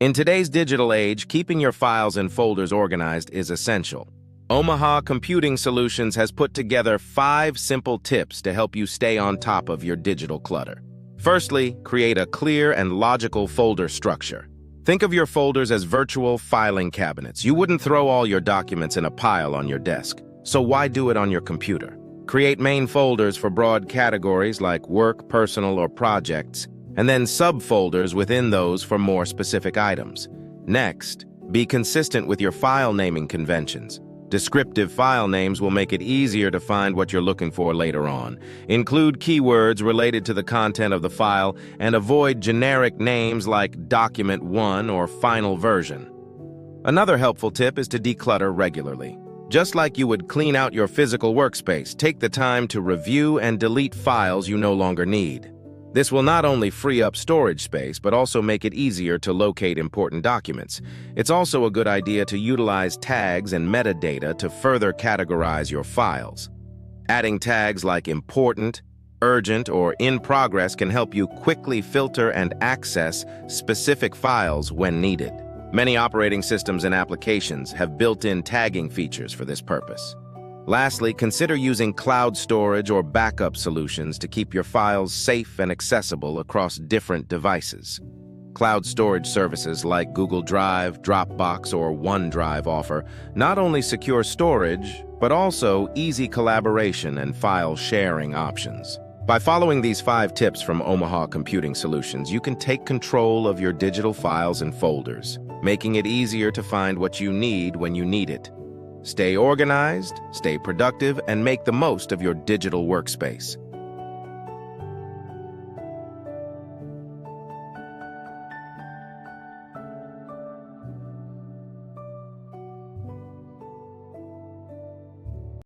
In today's digital age, keeping your files and folders organized is essential. Omaha Computing Solutions has put together 5 simple tips to help you stay on top of your digital clutter. Firstly, create a clear and logical folder structure. Think of your folders as virtual filing cabinets. You wouldn't throw all your documents in a pile on your desk, so why do it on your computer? Create main folders for broad categories like work, personal, or projects, and then subfolders within those for more specific items. Next, be consistent with your file naming conventions. Descriptive file names will make it easier to find what you're looking for later on. Include keywords related to the content of the file and avoid generic names like Document 1 or Final Version. Another helpful tip is to declutter regularly. Just like you would clean out your physical workspace, take the time to review and delete files you no longer need. This will not only free up storage space, but also make it easier to locate important documents. It's also a good idea to utilize tags and metadata to further categorize your files. Adding tags like important, urgent, or in progress can help you quickly filter and access specific files when needed. Many operating systems and applications have built-in tagging features for this purpose. Lastly, consider using cloud storage or backup solutions to keep your files safe and accessible across different devices. Cloud storage services like Google Drive, Dropbox, or OneDrive offer not only secure storage, but also easy collaboration and file sharing options. By following these 5 tips from Omaha Computing Solutions, you can take control of your digital files and folders, making it easier to find what you need when you need it. Stay organized, stay productive, and make the most of your digital workspace.